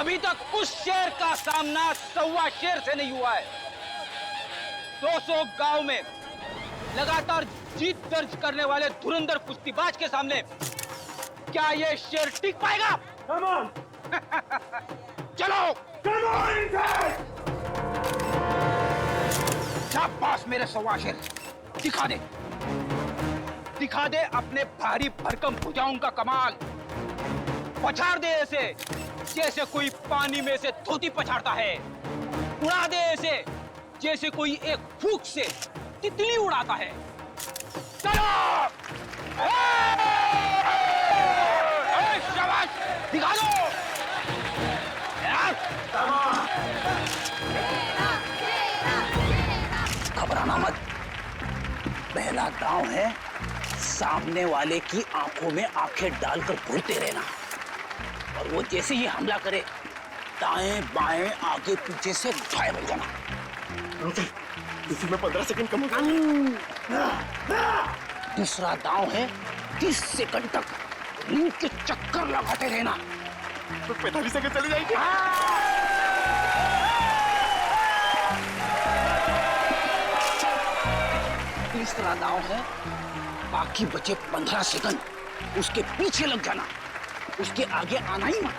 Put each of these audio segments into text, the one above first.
अभी तक उस शेर का सामना 1.25 शेर से नहीं हुआ है। 200 गांव में लगातार जीत दर्ज करने वाले धुरंधर कुश्तीबाज के सामने क्या ये शेर टिक पाएगा? Come on! चलो Come on, शाबाश मेरे 1.25 शेर, दिखा दे अपने भारी भरकम भुजाओं का कमाल। पछाड़ दे ऐसे जैसे कोई पानी में से धोती पछाड़ता है। उड़ा दे ऐसे जैसे कोई एक फूंक से तितली उड़ाता है। चलो शाबाश, दिखा दो। घबराना मत, पहला दांव है सामने वाले की आंखों में आंखें डालकर घूरते रहना, और वो जैसे ही हमला करे दाएं बाएं आगे पीछे से गायब हो जाना। इसी में 15 सेकंड कम हो गए। दूसरा दांव है 30 सेकंड तक रिंग के चक्कर लगाते रहना। तो 45 सेकंड चली जाएगी। तीसरा दांव है बाकी बचे 15 सेकंड उसके पीछे लग जाना, उसके आगे आना ही मत।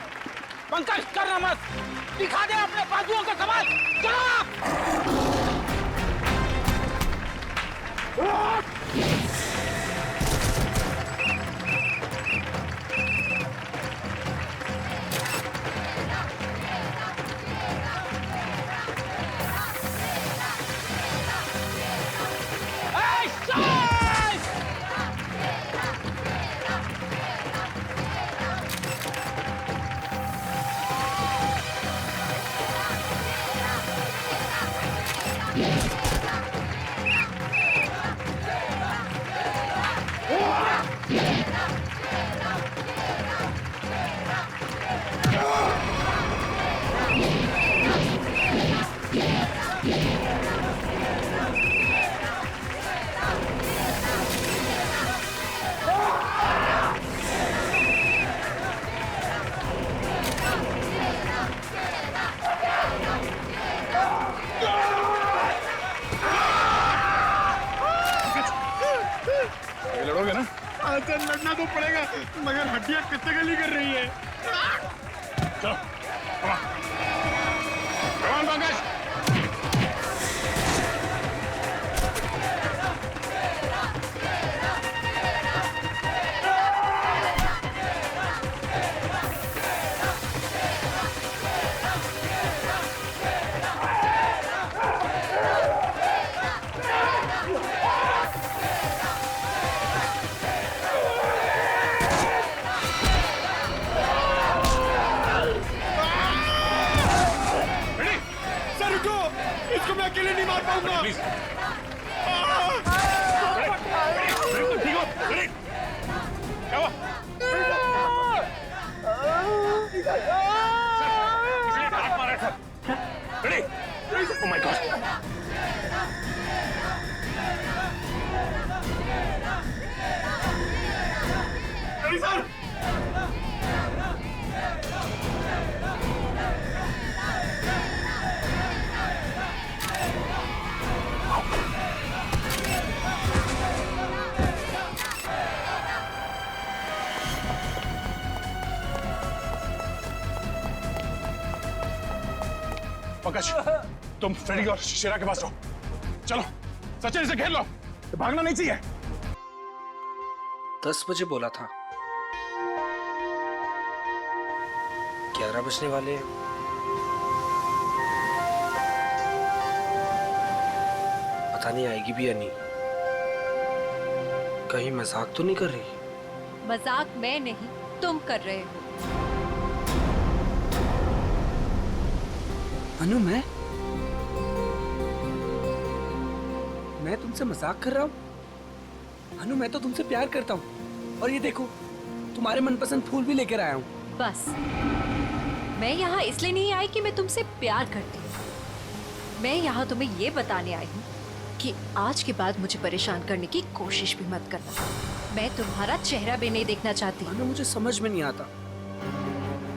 पंकज करना मत, दिखा दे अपने बाजुओं का कमाल। चलो लड़ोगे ना? अच्छा, लड़ना तो पड़ेगा, मगर हड्डियां कितने गली कर रही है। चलो, पंकज। इसको मैं अकेले नहीं मार पाऊंगा। प्लीज। ठीक हो? क्या हुआ? इसने हाथ मारा था। Ready? Oh my God. Ready sir? Pankaj, तुम फ्रेडी और शेरा के पास रहो। चलो, सचिन इसे घेर लो, भागना नहीं चाहिए। 10 बजे बोला था, 11 बजने वाले हैं। पता नहीं आएगी भी या नहीं। कहीं मजाक तो नहीं कर रही? मजाक मैं नहीं, तुम कर रहे हो। अनु, मैं तुमसे मजाक कर रहा हूँ? अनु, मैं तो तुमसे प्यार करता हूँ, और ये देखो तुम्हारे मनपसंद फूल भी लेकर आया हूँ। बस, मैं यहाँ इसलिए नहीं आई कि मैं तुमसे प्यार करती हूँ। मैं यहाँ तुम्हें ये बताने आई हूँ कि आज के बाद मुझे परेशान करने की कोशिश भी मत करना। मैं तुम्हारा चेहरा भी नहीं देखना चाहती। अनु, मुझे समझ में नहीं आता,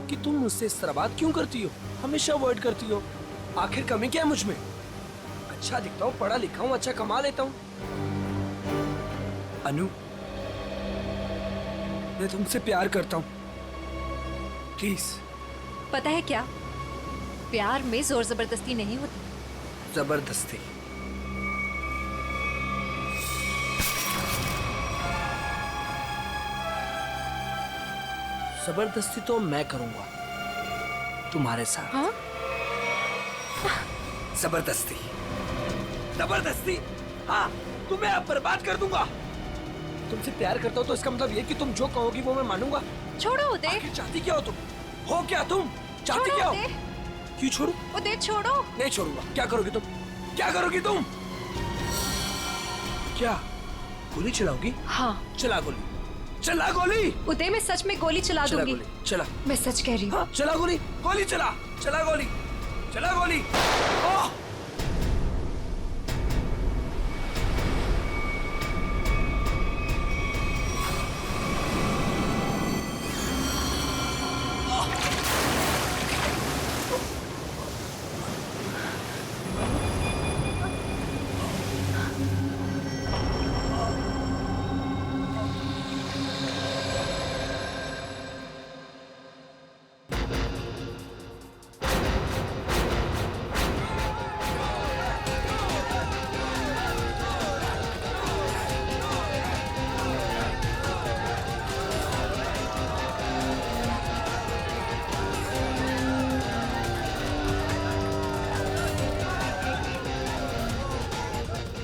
कि तुम मुझसे इस तरह बात क्यों करती हो, हमेशा अवॉइड करती हो। आखिर कमी क्या है मुझ में? अच्छा दिखता हूँ, पढ़ा लिखा हूँ, अच्छा कमा लेता हूँ। अनु, मैं तुमसे प्यार करता हूँ, प्लीज। पता है क्या, प्यार में जोर जबरदस्ती नहीं होती। जबरदस्ती? जबरदस्ती तो मैं करूंगा तुम्हारे साथ। हाँ? जबरदस्ती, जबरदस्ती, हाँ, तुम्हें अब बर्बाद कर दूंगा। तुमसे प्यार करता हूँ तो इसका मतलब ये कि तुम जो कहोगी वो मैं मानूंगा। छोड़ो उदय। आखिर चाहती क्या हो तुम? हो क्या तुम? चाहती छोड़ो क्या हो? उदय। क्यों छोड़ू? उदय छोड़ो। नहीं छोड़ूंगा। क्या करोगी तुम? क्या करोगी तुम? क्या गोली चलाओगी? हाँ। चला गोली, चला गोली। उदय मैं सच में गोली चला चला दूंगी। गोली, चला। मैं सच कह रही हूँ। हाँ, चला गोली, गोली चला, चला गोली, चला गोली। ओह!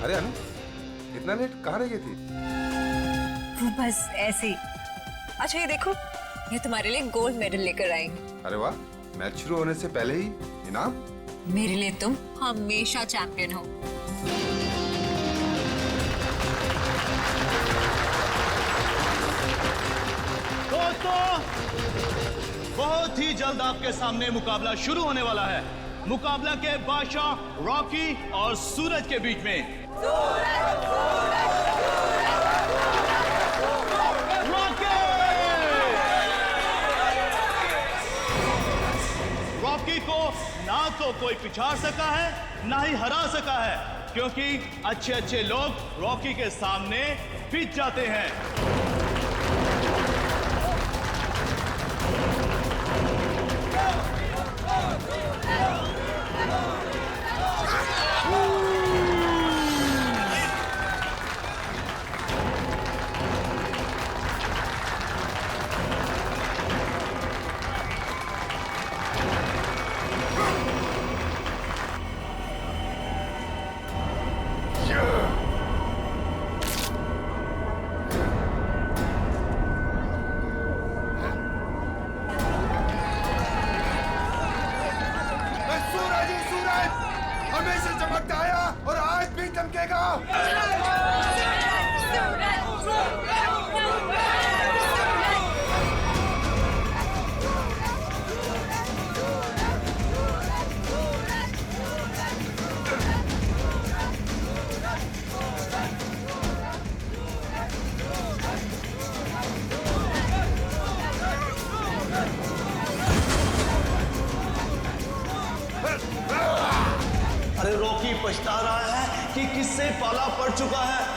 अरे अनु, इतना लेट कहाँ रह गई थी? बस ऐसे ही। अच्छा ये देखो, ये तुम्हारे लिए गोल्ड मेडल लेकर आई हूँ। अरे वाह, मैच शुरू होने से पहले ही इनाम? मेरे लिए तुम हमेशा चैंपियन हो। दोस्तों, बहुत ही जल्द आपके सामने मुकाबला शुरू होने वाला है। मुकाबला के बादशाह रॉकी और सूरज के बीच में। रॉकी को ना तो कोई पिछाड़ सका है ना ही हरा सका है, क्योंकि अच्छे अच्छे लोग रॉकी के सामने पिट जाते हैं। हमेशा चमकता आया और आज भी चमकेगा। अरे रॉकी पछता रहा है कि किससे पाला पड़ चुका है।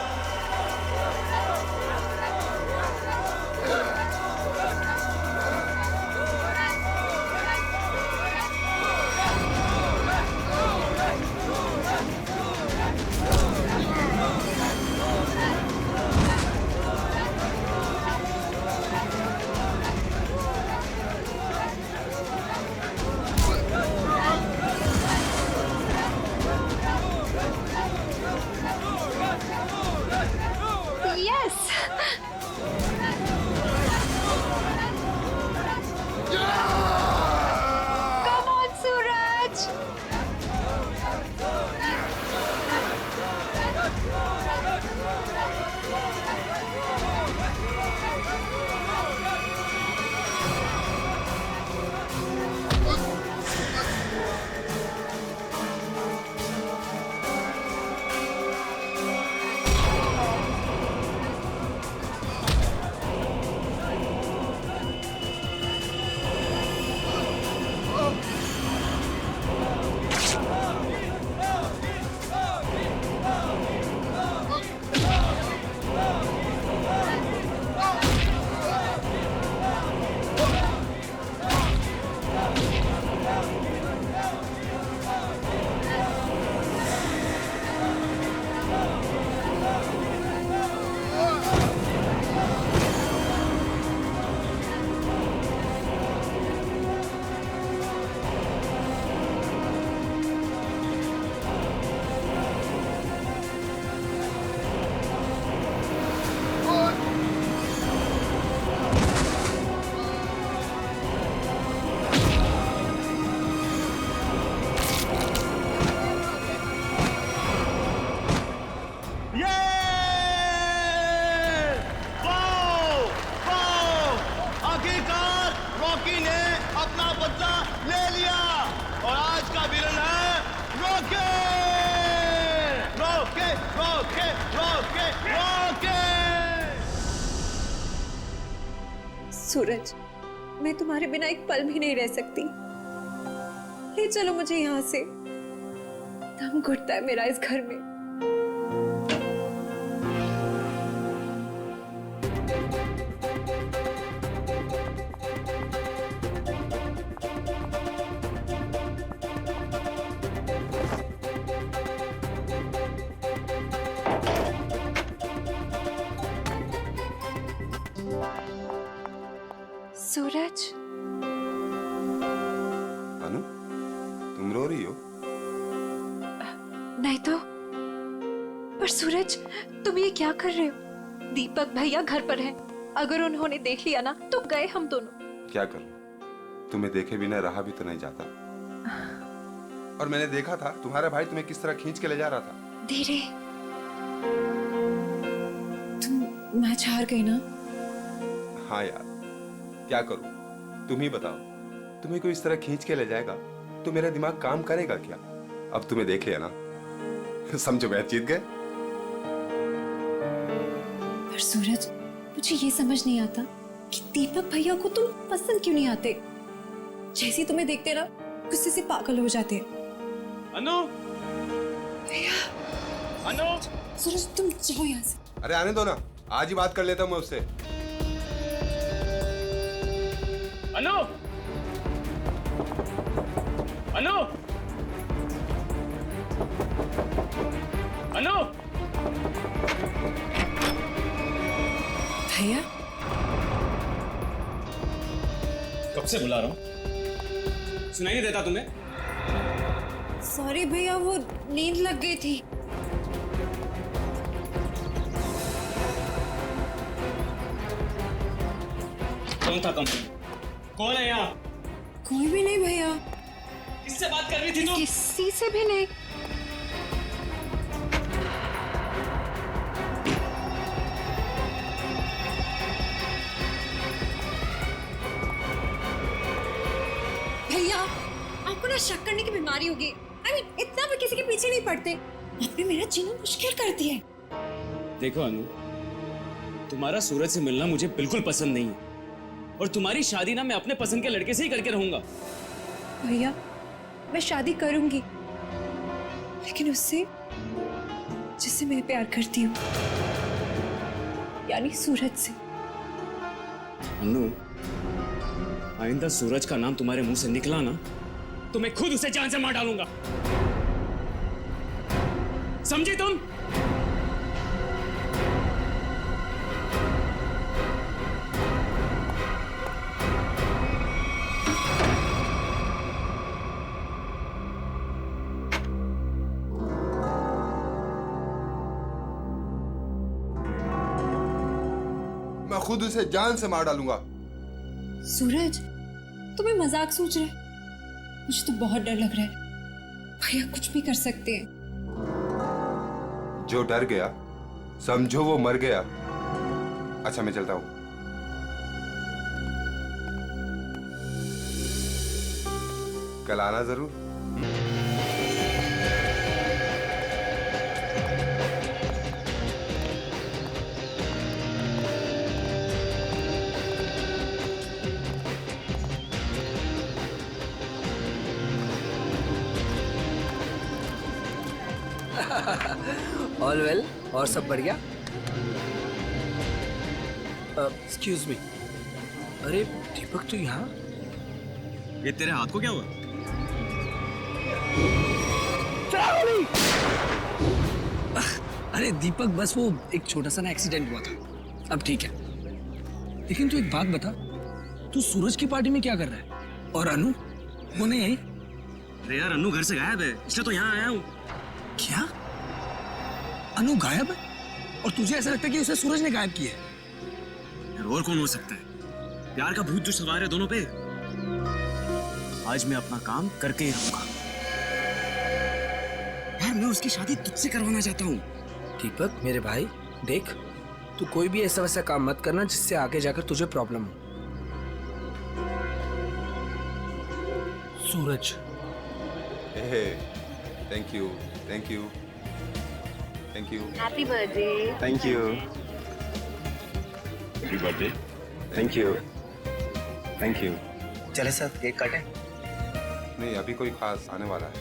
सूरज, मैं तुम्हारे बिना एक पल भी नहीं रह सकती। ले चलो मुझे यहाँ से, दम घुटता है मेरा इस घर में। सूरज, अनु, तुम रो रही हो? नहीं तो। पर सूरज, तुम ये क्या कर रहे हो? दीपक भैया घर पर हैं। अगर उन्होंने देख लिया ना तो गए हम दोनों। क्या करूं? तुम्हें देखे बिना रहा भी तो नहीं जाता। और मैंने देखा था तुम्हारा भाई तुम्हें किस तरह खींच के ले जा रहा था। धीरे। तुम मैच हार गई ना? हाँ यार, क्या करूं? तुम ही बताओ। तुम्हें कोई इस तरह खींच के ले जाएगा तो मेरा दिमाग काम करेगा क्या? अब तुम्हें देख लिया ना, समझो मैच जीत गए। पर सूरज, मुझे ये समझ नहीं आता कि दीपक भैया को तुम पसंद क्यों नहीं आते। जैसे ही तुम्हें देखते ना गुस्से से पागल हो जाते हैं। अनु, भैया, अनु, सूरज तुम जाओ यहाँ से। अरे आने दो ना, आज ही बात कर लेता हूं मैं उससे। अनु, अनु, अनु, भैया, कब से बुला रहा हूं, सुनाई नहीं देता तुम्हें? सॉरी भैया, वो नींद लग गई थी। कौन था कंपनी? कौन है यहाँ? कोई भी नहीं भैया। किससे बात कर रही थी तुम? किसी से भी नहीं। भैया, आपको ना शक करने की बीमारी होगी। इतना भी किसी के पीछे नहीं पड़ते। आपने मेरा जीना मुश्किल कर दिया है। देखो अनु, तुम्हारा सूरज से मिलना मुझे बिल्कुल पसंद नहीं है और तुम्हारी शादी ना मैं अपने पसंद के लड़के से ही करके रहूंगा। भैया, मैं शादी करूंगी, लेकिन उससे जिससे मैं प्यार करती हूँ, यानी सूरज से। अनु, आइंदा सूरज का नाम तुम्हारे मुंह से निकला ना तो मैं खुद उसे जान से मार डालूंगा। समझी तुम? मैं खुद उसे जान से मार डालूंगा। सूरज, तुम्हें मजाक सोच रहे? मुझे तो बहुत डर लग रहा है। भैया कुछ भी कर सकते हैं। जो डर गया समझो वो मर गया। अच्छा मैं चलता हूं। कल आना जरूर। ऑल वेल, और सब बढ़िया? एक्सक्यूज मी, अरे दीपक तो यहाँ? ये तेरे हाथ को क्या हुआ? अरे दीपक, बस वो एक छोटा सा ना एक्सीडेंट हुआ था, अब ठीक है। लेकिन तू एक बात बता, तू सूरज की पार्टी में क्या कर रहा है? और अनु वो नहीं आई? अरे यार, अनु घर से गायब है, इसलिए तो यहाँ आया हूँ। क्या? अनु गायब है? और तुझे ऐसा लगता है कि उसे सूरज ने गायब किया है? यार और कौन हो सकता है? प्यार का भूत जो सवार है दोनों पे। आज मैं अपना काम करके ही रहूंगा। यार मैं उसकी शादी तुझसे करवाना चाहता हूँ। दीपक मेरे भाई, देख तू कोई भी ऐसा वैसा काम मत करना जिससे आगे जाकर तुझे प्रॉब्लम हो। Suraj, thank you, thank you, thank you. Happy birthday. Thank you. Happy birthday. Thank you. Thank you. चले सर केक काटें। नहीं, अभी कोई खास आने वाला है।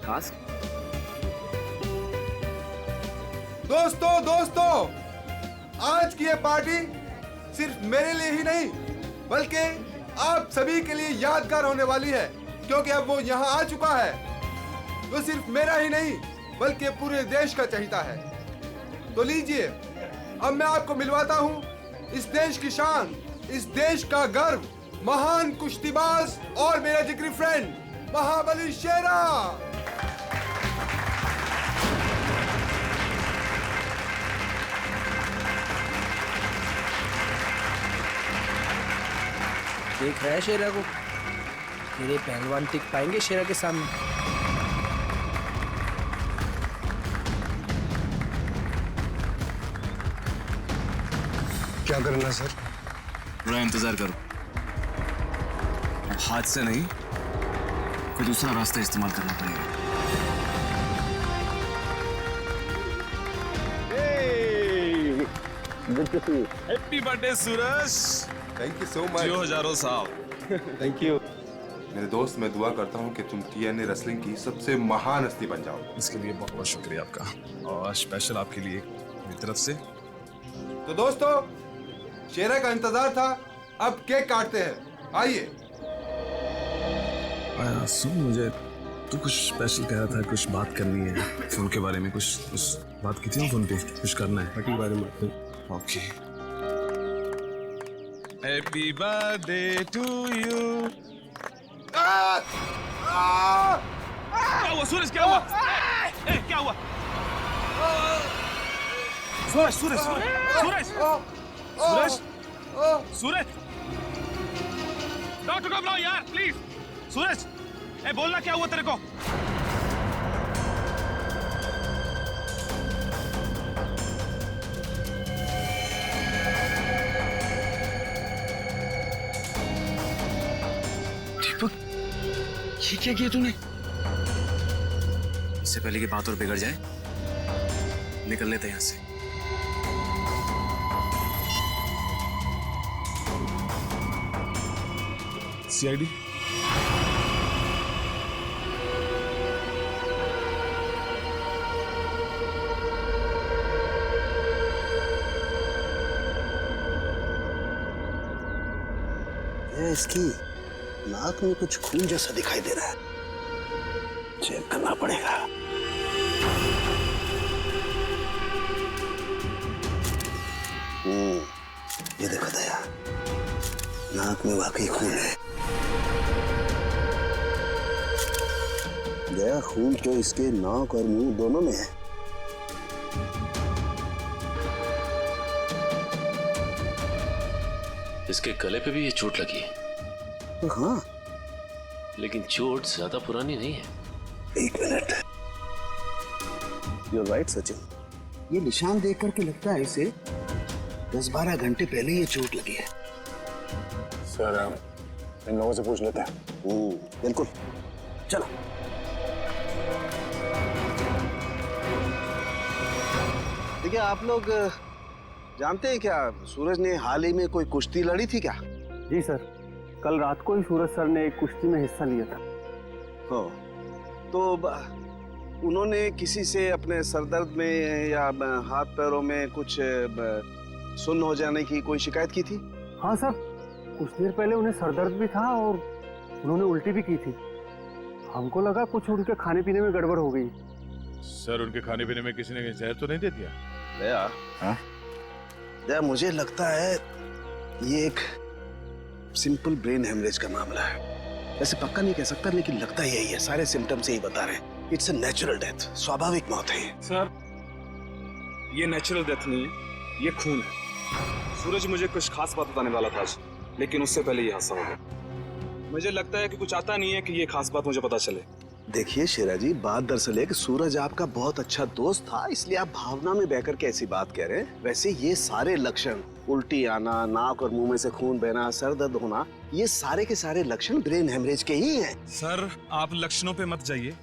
खास? दोस्तों, आज की ये पार्टी सिर्फ मेरे लिए ही नहीं बल्कि आप सभी के लिए यादगार होने वाली है, क्योंकि अब वो यहाँ आ चुका है। वो सिर्फ मेरा ही नहीं बल्कि पूरे देश का चहेता है। तो लीजिए, अब मैं आपको मिलवाता हूँ इस देश की शान, इस देश का गर्व, महान कुश्तीबाज और मेरा जिगरी फ्रेंड महाबली शेरा। देख रहा है शेरा को? मेरे पहलवान टिक पाएंगे शेरा के सामने? क्या करना है सर? थोड़ा इंतजार करो। हाथ से नहीं, कोई दूसरा रास्ता इस्तेमाल करना पड़ेगा। Happy birthday Suraj. Thank you so much. जियो हजारों साहब। थैंक यू मेरे दोस्त। मैं दुआ करता हूँ कि तुम TNA रेसलिंग की सबसे महान हस्ती बन जाओ। इसके लिए बहुत बहुत शुक्रिया आपका, और स्पेशल आपके लिए मेरी तरफ से। तो दोस्तों, शेरा का इंतजार था, अब केक काटते हैं। आइए। सुन, मुझे तू कुछ स्पेशल कह रहा था, कुछ बात करनी है फोन के बारे में। कुछ बात की थी ना फोन पे, कुछ करना है पार्टी के बारे में। Okay. Happy birthday to you. क्या हुआ सूरज? क्या हुआ? क्या हुआ? सूरज सूरज सूरज सूरज सूरज, डॉक्टर को बुलाओ यार प्लीज। सूरज, बोलना क्या हुआ तेरे को? दीपक, ये क्या किया तूने? इससे पहले की बात और बिगड़ जाए, निकल लेते हैं यहाँ से। CID? इसकी नाक में कुछ खून जैसा दिखाई दे रहा है, चेक करना पड़ेगा। ये देखो दया, नाक में वाकई खून है। दया, खून तो इसके नाक और मुंह दोनों में है। इसके गले पे भी ये चोट लगी है। हाँ, लेकिन चोट ज्यादा पुरानी नहीं है। एक मिनट। You're right, Sachin. ये निशान देख करके लगता है इसे 10-12 घंटे पहले ये चोट लगी है। सर, इन लोगों से पूछ लेते हैं। बिल्कुल, चलो। देखिए, आप लोग जानते हैं क्या, सूरज ने हाल ही में कोई कुश्ती लड़ी थी क्या? जी सर, कल रात को ही सूरज सर ने एक कुश्ती में हिस्सा लिया था। हो, तो उन्होंने किसी से अपने सरदर्द में या हाथ पैरों में कुछ सुन्न हो जाने की कोई शिकायत की थी? हाँ सर, कुछ देर पहले उन्हें सरदर्द भी था और उन्होंने उल्टी भी की थी। हमको लगा कुछ उनके खाने पीने में गड़बड़ हो गई। सर, उनके खाने पीने में किसी ने जहर तो नहीं दे दिया? दया, हाँ? दया, मुझे लगता है ये एक सिंपल ब्रेन हेमरेज का मामला है। वैसे पक्का नहीं कह सकता, लेकिन लगता यही है। सारे सिम्टम्स यही बता रहे हैं। इट्स अ नेचुरल डेथ, स्वाभाविक मौत है ये। सर, ये नेचुरल डेथ नहीं है, ये खून है। सूरज मुझे कुछ खास बात बताने वाला था आज, लेकिन उससे पहले ये हादसा हो गया। मुझे लगता है कि कुछ आता नहीं है कि ये खास बात मुझे पता चले। देखिए शेरा जी, बात दरअसल है कि सूरज आपका बहुत अच्छा दोस्त था, इसलिए आप भावना में बहकर के ऐसी बात कह रहे हैं। वैसे ये सारे लक्षण, उल्टी आना, नाक और मुंह में से खून बहना, सर दर्द होना, ये सारे के सारे लक्षण ब्रेन हेमरेज के ही हैं। सर, आप लक्षणों पे मत जाइए,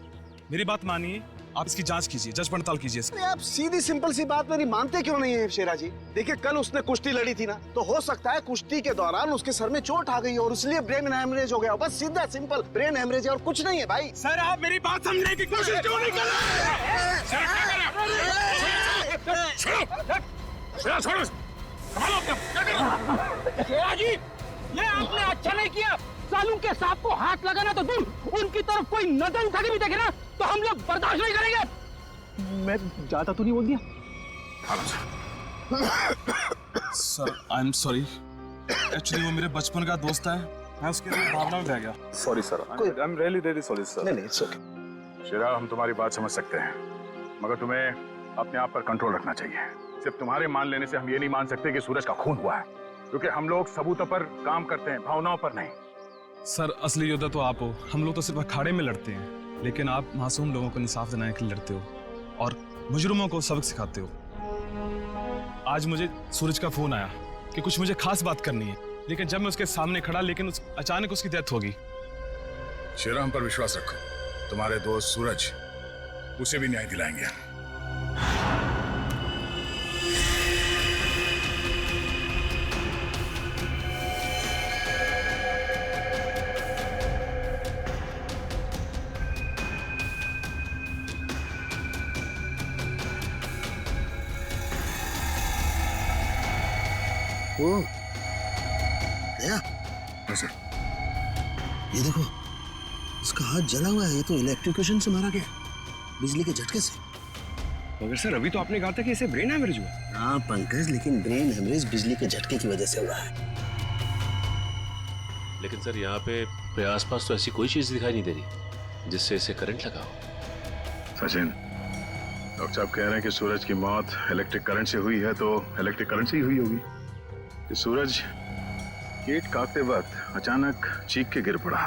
मेरी बात मानिए। आप इसकी जांच कीजिए, जांच पड़ताल कीजिए इसकी। अरे आप सीधी सिंपल सी बात मेरी मानते क्यों नहीं है शेरा जी? देखिए कल उसने कुश्ती लड़ी थी ना, तो हो सकता है कुश्ती के दौरान उसके सर में चोट आ गई और इसलिए ब्रेन हेमरेज हो गया। बस सीधा सिंपल ब्रेन हेमरेज है और कुछ नहीं है भाई। सर आप मेरी बात समझने की कोशिश क्यों नहीं कर रहे? शेरा जी, ये आपने अच्छा नहीं किया। सालू के सांप को हाथ लगाना तो दूर, उनकी तरफ कोई नजर उठा के भी देखे ना तो हम लोग बर्दाश्त नहीं करेंगे। मैं ज्यादा तो नहीं बोल दिया? Sir I am sorry, actually वो मेरे बचपन का दोस्त है, मैं उसके लिए भावना में बह गया। Sorry sir, I am really really sorry sir. नहीं इट्स ओके। शेरा, हम तुम्हारी बात समझ सकते हैं, मगर तुम्हें अपने आप पर कंट्रोल रखना चाहिए। सिर्फ तुम्हारे मान लेने से हम ये नहीं मान सकते कि सूरज का खून हुआ है, क्योंकि हम लोग सबूतों पर काम करते हैं, भावनाओं पर नहीं। सर असली योद्धा तो आप हो, हम लोग तो सिर्फ अखाड़े में लड़ते हैं, लेकिन आप मासूम लोगों को इंसाफ दिलाने के लिए लड़ते हो और मुजरिमों को सबक सिखाते हो। आज मुझे सूरज का फोन आया कि कुछ मुझे खास बात करनी है, लेकिन जब मैं उसके सामने खड़ा, लेकिन अचानक उसकी डेथ होगी। शेरा, हम पर विश्वास रखो, तुम्हारे दोस्त सूरज, उसे भी न्याय दिलाएंगे। ओ गया सर, ये देखो इसका हाथ जला हुआ है। ये तो इलेक्ट्रिक्यूशन से मारा गया, बिजली के झटके से। मगर सर अभी तो आपने कहा था कि इसे ब्रेन हेमरेज हुआ। हाँ पंकज, लेकिन ब्रेन हेमरेज बिजली के झटके की वजह से हुआ है। लेकिन सर यहाँ पे आसपास तो ऐसी कोई चीज दिखाई नहीं दे रही जिससे इसे करंट लगा हो। सचिन, डॉक्टर साहब कह रहे हैं कि सूरज की मौत इलेक्ट्रिक करंट से हुई है, तो इलेक्ट्रिक करंट से ही हुई होगी। कि सूरज केक काटते वक्त अचानक चीख के गिर पड़ा।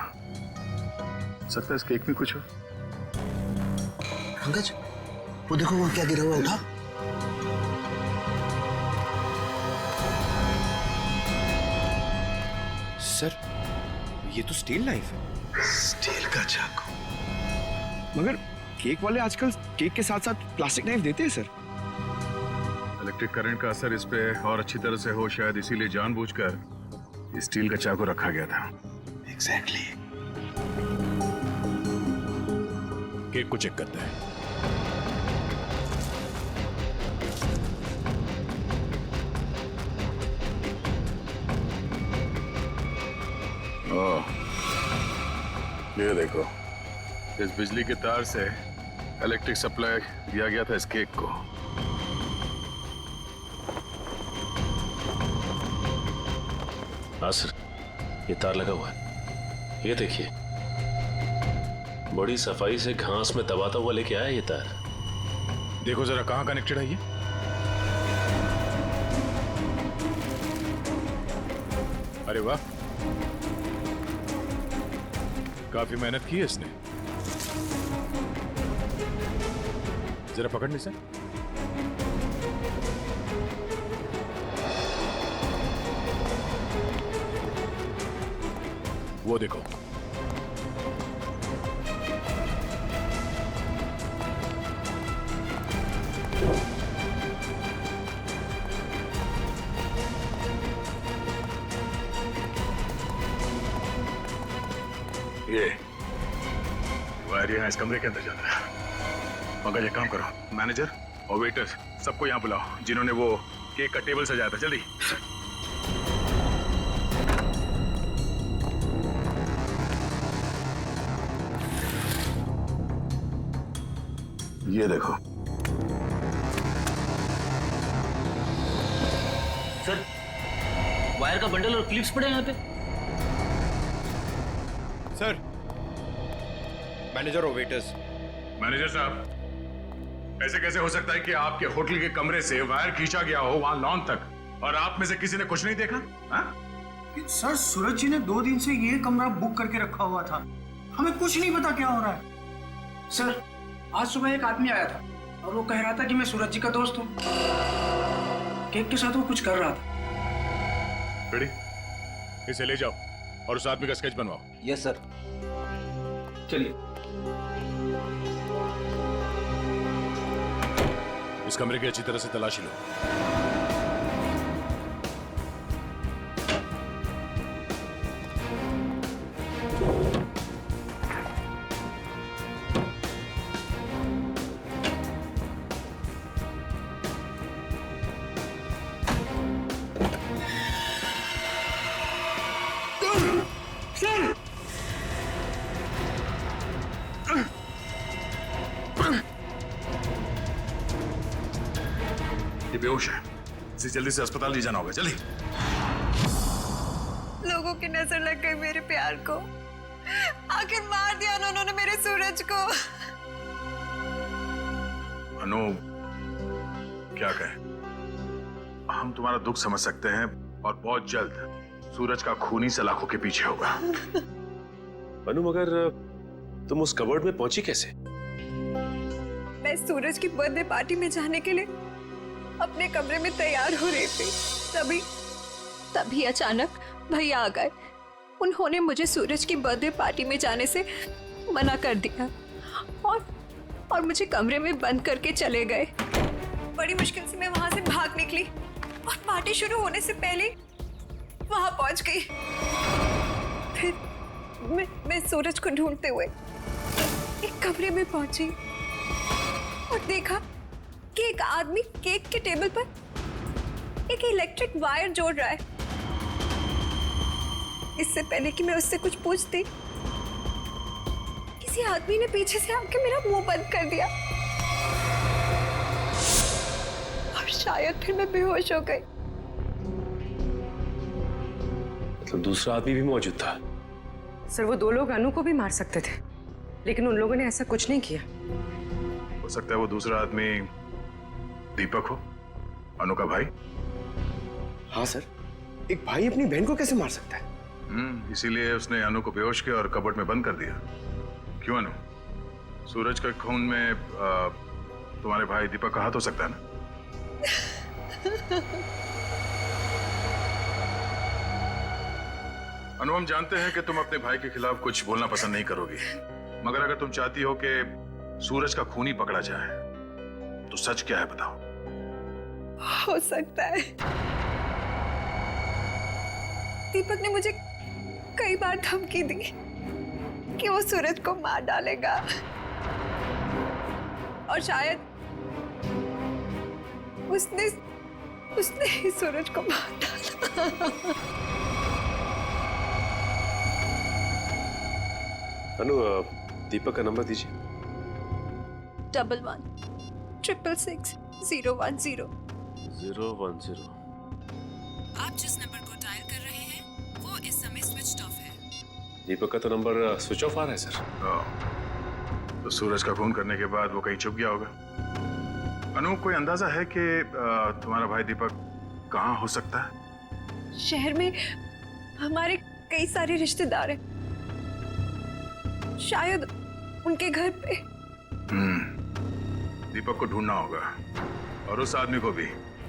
सकता है इस केक में कुछ हो। पंकज, वो देखो वो क्या गिरा हुआ, उठा। सर ये तो स्टील नाइफ है। स्टील का चाकू। मगर केक वाले आजकल केक के साथ साथ प्लास्टिक नाइफ देते हैं सर। इलेक्ट्रिक करंट का असर इस पे और अच्छी तरह से हो, शायद इसीलिए जानबूझकर स्टील का चाकू रखा गया था। एग्जैक्टली। केक को चेक करते हैं। ओह, ये देखो, इस बिजली के तार से इलेक्ट्रिक सप्लाई दिया गया था इस केक को। हाँ सर, ये तार लगा हुआ है, ये देखिए, बड़ी सफाई से घास में दबाता हुआ लेके आया ये तार। देखो जरा कहाँ कनेक्टेड है ये। अरे वाह, काफी मेहनत की है इसने। जरा पकड़ने से। वो देखो, ये वायर यहाँ इस कमरे के अंदर जाता है। मगर एक काम करो, मैनेजर और वेटर सबको यहाँ बुलाओ जिन्होंने वो केक का टेबल सजाया था। जल्दी। ये देखो सर, वायर का बंडल और क्लिप्स पड़े हैं यहाँ पे। सर, मैनेजर और वेटर्स। मैनेजर साहब, ऐसे कैसे हो सकता है कि आपके होटल के कमरे से वायर खींचा गया हो वहां लॉन तक, और आप में से किसी ने कुछ नहीं देखा? सर, सूरज जी ने 2 दिन से ये कमरा बुक करके रखा हुआ था, हमें कुछ नहीं पता क्या हो रहा है। सर, आज सुबह एक आदमी आया था और वो कह रहा था कि मैं सूरज जी का दोस्त हूँ। केक के साथ वो कुछ कर रहा था। रेडी, इसे ले जाओ और उस आदमी का स्केच बनवाओ। Yes sir. चलिए। इस कमरे की अच्छी तरह से तलाशी लो। ये बेहोश है, इसे जल्दी से अस्पताल ले जाना होगा। जल्दी। लोगों की नजर लग गई मेरे प्यार को। आखिर मार दिया ना उन्होंने मेरे सूरज को। अनु, क्या कहें? हम तुम्हारा दुख समझ सकते हैं और बहुत जल्द सूरज का खूनी सलाखों के पीछे होगा। अनु, मगर तुम उस कबर्ड में पहुंची कैसे? मैं सूरज की बर्थडे पार्टी में जाने के लिए अपने कमरे में तैयार हो रही थी। तभी अचानक भैया आ गए। उन्होंने मुझे सूरज की बर्थडे पार्टी में जाने से मना कर दिया और मुझे कमरे में बंद करके चले गए। बड़ी मुश्किल से मैं वहां से भाग निकली और पार्टी शुरू होने से पहले वहां पहुंच गई। फिर मैं सूरज को ढूंढते हुए एक कमरे में पहुंची और देखा कि एक आदमी केक के टेबल पर एक इलेक्ट्रिक वायर जोड़ रहा है। इससे पहले कि मैं उससे कुछ पूछती, किसी आदमी ने पीछे से आके मेरा मुंह बंद कर दिया और शायद फिर मैं बेहोश हो गई। मतलब दूसरा आदमी भी मौजूद था? सर, वो 2 लोग अनु को भी मार सकते थे, लेकिन उन लोगों ने ऐसा कुछ नहीं किया। हो सकता है वो दूसरा आदमी दीपक हो, अनु का भाई। हाँ सर, एक भाई अपनी बहन को कैसे मार सकता है? इसीलिए उसने अनु को बेहोश किया और कबर्ड में बंद कर दिया। क्यों अनु? सूरज के खून में तुम्हारे भाई दीपक का हाथ हो सकता है ना? अनु, हम जानते हैं कि तुम अपने भाई के खिलाफ कुछ बोलना पसंद नहीं करोगी, मगर अगर तुम चाहती हो कि सूरज का खूनी पकड़ा जाए तो सच क्या है बताओ। हो सकता है दीपक ने मुझे कई बार धमकी दी कि वो सूरज को मार डालेगा और शायद उसने ही सूरज को मार डाला। अनु, दीपक का नंबर दीजिए। 11-666-010। 010। आप जिस नंबर को डायल कर रहे हैं वो इस समय स्विच ऑफ है। दीपक का तो नंबर स्विच ऑफ आ रहा है सर। तो सूरज का खून करने के बाद वो कहीं छुप गया होगा। अनु, कोई अंदाजा है कि तुम्हारा भाई दीपक कहाँ हो सकता है? शहर में हमारे कई सारे रिश्तेदार हैं, शायद उनके घर पे। दीपक को ढूंढना होगा और उस आदमी को भी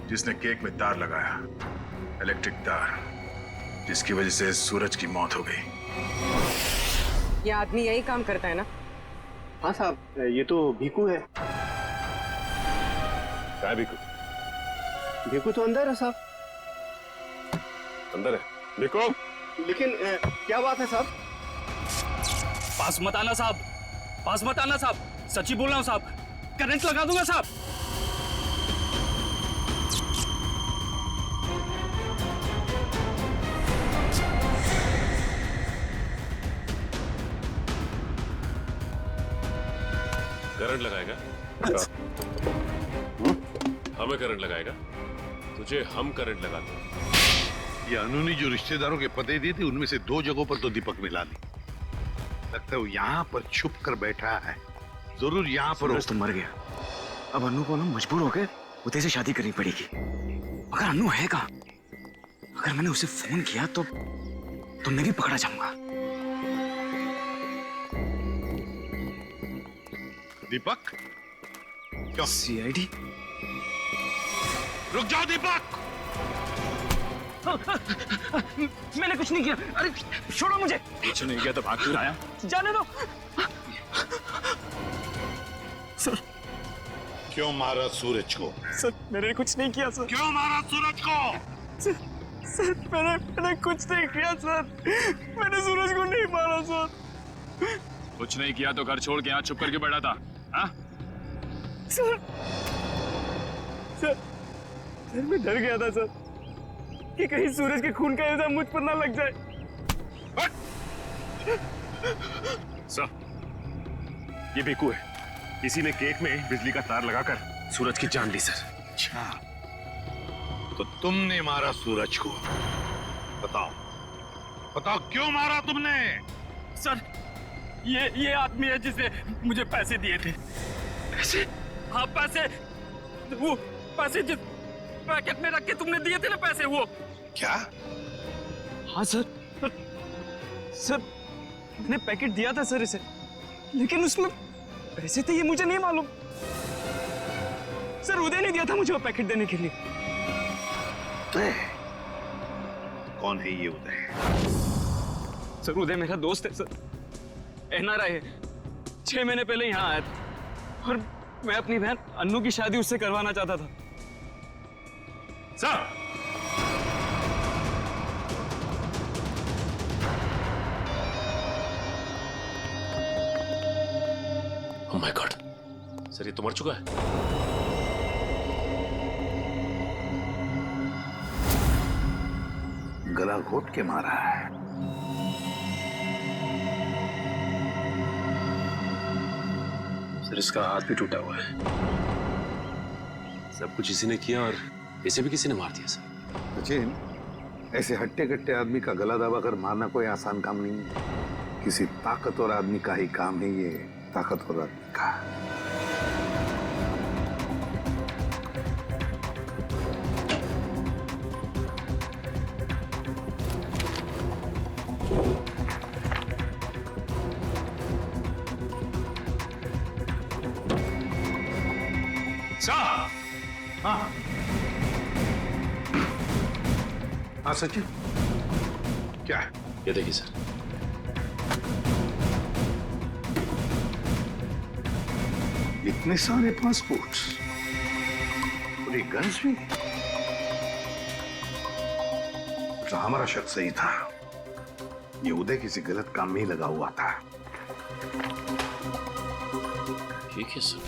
जिसने केक में तार लगाया, इलेक्ट्रिक तार, जिसकी वजह से सूरज की मौत हो गई। ये आदमी यही काम करता है ना? हाँ साहब, ये तो भीकू है। क्या है भीकू? भीकू तो अंदर है साहब। अंदर है भीकू? लेकिन क्या बात है साहब? पास मत आना साहब, पास मत आना साहब, सच्ची बोल रहा हूं साहब, करंट लगा दूंगा साहब। करंट लगाएगा? हमें करंट लगाएगा? तुझे हम करंट लगाते हैं। ये अनु ने जो रिश्तेदारों के पते दिए थे उनमें से 2 जगहों पर तो दीपक मिला ली। लगता है वो यहाँ पर छुप कर बैठा है। जरूर यहाँ पर तो मर गया। अब अनु को ना मजबूर होकर उदय से शादी करनी पड़ेगी। अगर अनु है कहाँ? अगर मैंने उसे फोन किया तो मैं भी पकड़ा जाऊंगा। दीपक? क्यों? सीआईडी? रुक जाओ दीपक! मैंने कुछ नहीं किया। अरे छोड़ो मुझे। कुछ नहीं किया तो भाग क्यों आया? जाने दो। सर, क्यों मारा सूरज को? सर मैंने कुछ नहीं किया सर। क्यों मारा सूरज को? सर मैंने कुछ नहीं किया सर। मैंने सूरज को नहीं मारा सर। कुछ नहीं किया तो घर छोड़ के यहाँ चुप करके बैठा था, हाँ? सर मैं डर गया था सर कि कहीं सूरज के खून का इल्जाम मुझ पर ना लग जाए। सर, ये बेकू है। इसी ने केक में बिजली का तार लगाकर सूरज की जान ली सर। अच्छा, तो तुमने मारा सूरज को? बताओ क्यों मारा तुमने? सर ये आदमी है जिसने मुझे पैसे दिए थे। पैसे? हाँ पैसे, वो पैसे जिस पैकेट में रख के तुमने दिए थे ना पैसे, वो। क्या? हाँ सर मैंने पैकेट दिया था सर इसे, लेकिन उसमें पैसे थे ये मुझे नहीं मालूम। सर उदय ने दिया था मुझे वो पैकेट देने के लिए। कौन है ये उदय? सर उदय मेरा दोस्त है सर, एनआरआई है। 6 महीने पहले यहाँ आया था और मैं अपनी बहन अन्नू की शादी उससे करवाना चाहता था। Sir oh my God, sir ये तो मर चुका है। गला घोट के मारा है। सर इसका हाथ भी टूटा हुआ है। सब कुछ इसी ने किया और इसे भी किसी ने मार दिया सर। सचिन, ऐसे हट्टे कट्टे आदमी का गला दबाकर मारना कोई आसान काम नहीं है। किसी ताकतवर आदमी का ही काम है ये, ताकतवर आदमी का। हाँ सचिन, क्या है? ये देखिए सर। इतने सारे पासपोर्ट्स, पूरी गन्स भी। तो हमारा शक सही था, ये उदय किसी गलत काम में ही लगा हुआ था। ठीक है सर,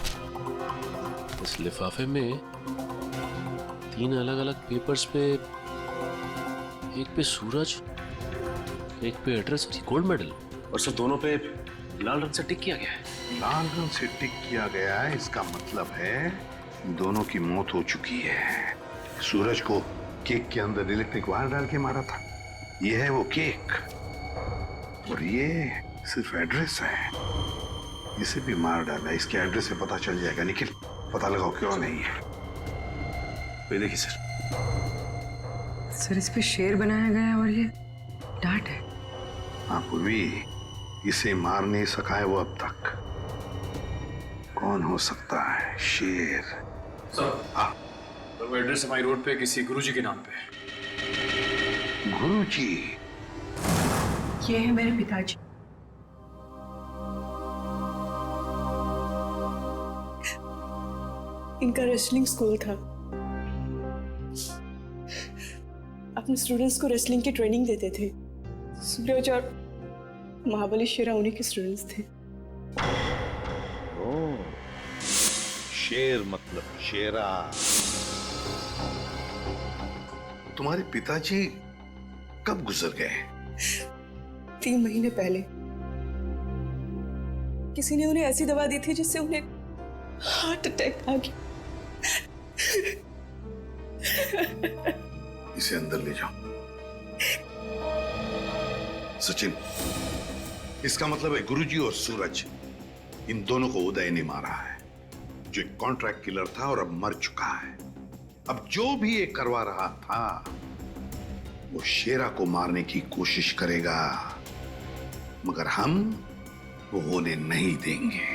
इस लिफाफे में 3 अलग-अलग पेपर्स पे, एक पे सूरज, एक पे एड्रेस और गोल्ड मेडल, और सर दोनों पे लाल रंग से टिक किया गया है। लाल रंग से टिक किया गया है, इसका मतलब है दोनों की मौत हो चुकी है। सूरज को केक के अंदर इलेक्ट्रिक वायर डाल के मारा था, ये है वो केक, और ये सिर्फ एड्रेस है, इसे भी मार डाला। इसके एड्रेस से पता चल जाएगा। निखिल, पता लगाओ क्यों नहीं है। ये देखिए सर। सर इस पे शेर बनाया गया है और ये डांट है। हाँ पूर्वी, इसे मार नहीं सका है वो अब तक। कौन हो सकता है? शेर। सर तो वो एड्रेस हमारी रोड पे किसी गुरुजी के नाम पे। गुरुजी? ये है मेरे पिताजी। इनका रेसलिंग स्कूल था। अपने स्टूडेंट्स को रेसलिंग की ट्रेनिंग देते थे। सूरज और महाबली शेरा उन्हीं के स्टूडेंट्स थे। ओह, शेर मतलब शेरा। तुम्हारे पिताजी कब गुजर गए? 3 महीने पहले। किसी ने उन्हें ऐसी दवा दी थी जिससे उन्हें हार्ट अटैक आ गया। इसे अंदर ले जाओ। सचिन, इसका मतलब है गुरुजी और सूरज, इन दोनों को उदय ने मारा है, जो एक कॉन्ट्रैक्ट किलर था और अब मर चुका है। अब जो भी ये करवा रहा था वो शेरा को मारने की कोशिश करेगा, मगर हम वो होने नहीं देंगे।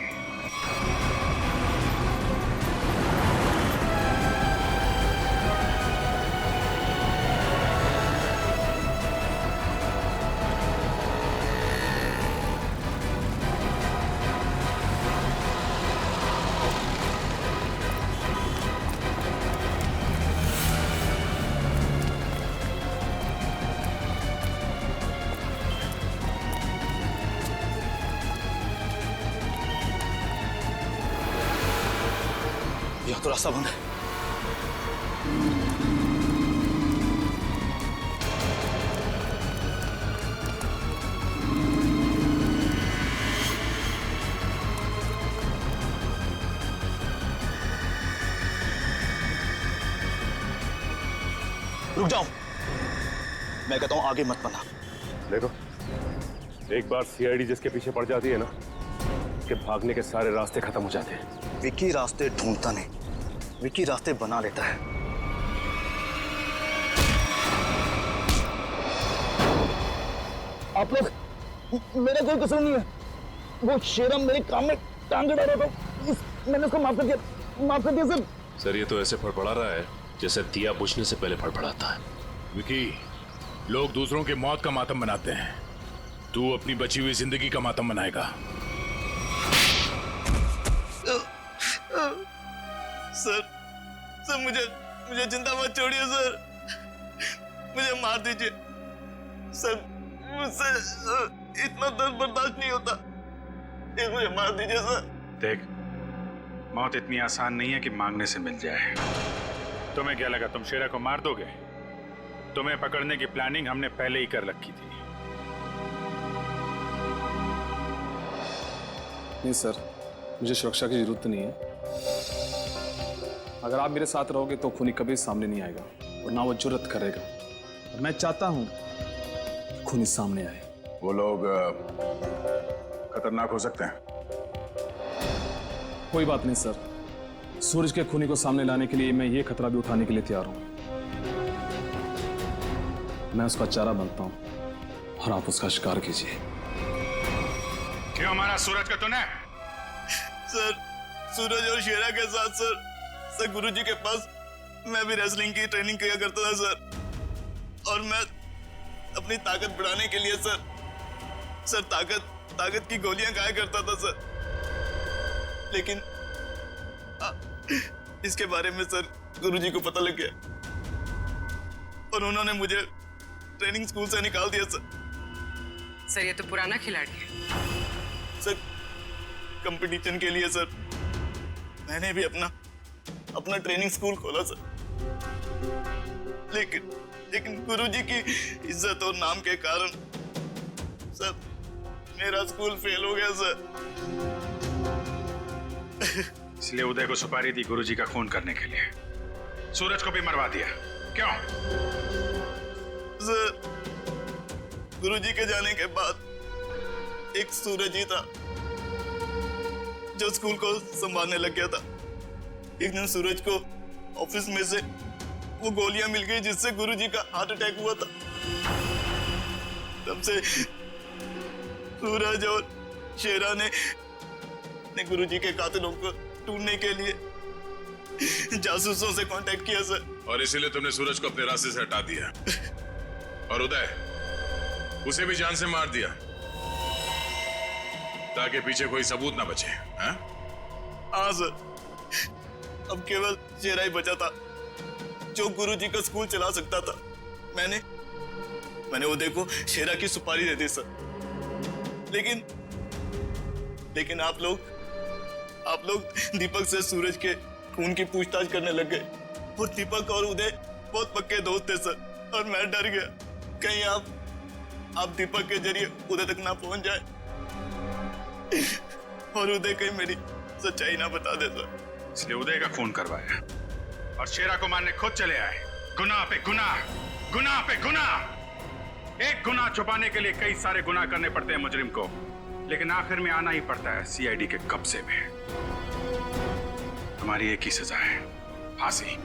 तो रास्ता बंद है। रुक जाओ, मैं कहता हूं आगे मत बढ़ना। देखो, एक बार सीआईडी जिसके पीछे पड़ जाती है ना, कि भागने के सारे रास्ते खत्म हो जाते हैं। विकी रास्ते ढूंढता नहीं, विकी रास्ते बना लेता है। आप लोग, मेरा कोई कसूर नहीं है। वो शेरा मेरे काम में टांग अड़ा रहा था, मैंने उसको माफ कर दिया सर। सर ये तो ऐसे फड़फड़ा रहा है जैसे दिया बुझने से पहले फड़फड़ाता है। विकी, लोग दूसरों की मौत का मातम मनाते हैं, तू अपनी बची हुई जिंदगी का मातम मनाएगा। सर मुझे जिंदा मत छोड़िए सर, मुझे मार दीजिए सर, मुझसे इतना दर्द बर्दाश्त नहीं होता, मुझे मार दीजिए सर। देख, मौत इतनी आसान नहीं है कि मांगने से मिल जाए। तुम्हें क्या लगा तुम शेरा को मार दोगे? तुम्हें पकड़ने की प्लानिंग हमने पहले ही कर रखी थी। नहीं सर, मुझे सुरक्षा की जरूरत नहीं है। अगर आप मेरे साथ रहोगे तो खूनी कभी सामने नहीं आएगा और ना वो जुर्रत करेगा। और मैं चाहता हूं कि खूनी सामने आए। वो लोग खतरनाक हो सकते हैं। कोई बात नहीं सर, सूरज के खूनी को सामने लाने के लिए मैं ये खतरा भी उठाने के लिए तैयार हूं। मैं उसका चारा बनता हूं और आप उसका शिकार कीजिए। क्यों मारा सूरज का तूने? सर, सूरज और शेरा के साथ सर गुरुजी के पास मैं भी रेसलिंग की ट्रेनिंग किया करता था सर, और मैं अपनी ताकत बढ़ाने के लिए सर ताकत की गोलियां खाया करता था सर। लेकिन इसके बारे में सर गुरुजी को पता लग गया और उन्होंने मुझे ट्रेनिंग स्कूल से निकाल दिया सर। ये तो पुराना खिलाड़ी है सर। कंपटीशन के लिए सर मैंने भी अपना ट्रेनिंग स्कूल खोला सर, लेकिन गुरुजी की इज्जत और नाम के कारण सर मेरा स्कूल फेल हो गया सर। इसलिए उदय को सुपारी दी गुरुजी का खून करने के लिए, सूरज को भी मरवा दिया। क्यों? सर, गुरुजी के जाने के बाद एक सूरज ही था जो स्कूल को संभालने लग गया था। एक दिन सूरज को ऑफिस में से वो गोलियां मिल गई जिससे गुरुजी का हार्ट अटैक हुआ था। तब से सूरज और शेरा ने गुरुजी के कातिलों को ढूंढने के लिए जासूसों से कांटेक्ट किया सर। और इसीलिए तुमने सूरज को अपने रास्ते से हटा दिया और उदय, उसे भी जान से मार दिया ताकि पीछे कोई सबूत ना बचे। हाँ सर, अब केवल शेरा ही बचा था जो गुरुजी का स्कूल चला सकता था। मैंने उदय को शेरा की सुपारी दे दी सर, लेकिन आप लोग दीपक से सूरज के खून की पूछताछ करने लग गए। और दीपक और उदय बहुत पक्के दोस्त थे सर, और मैं डर गया कहीं आप दीपक के जरिए उदय तक ना पहुंच जाए और उदय कहीं मेरी सच्चाई ना बता दे सर। इसलिए उदय का खून करवाया और शेरा को मारने खुद चले आए। गुनाह पे गुनाह, गुनाह पे गुनाह। एक गुनाह छुपाने के लिए कई सारे गुनाह करने पड़ते हैं मुजरिम को, लेकिन आखिर में आना ही पड़ता है सीआईडी के कब्जे में। हमारी एक ही सजा है, फांसी।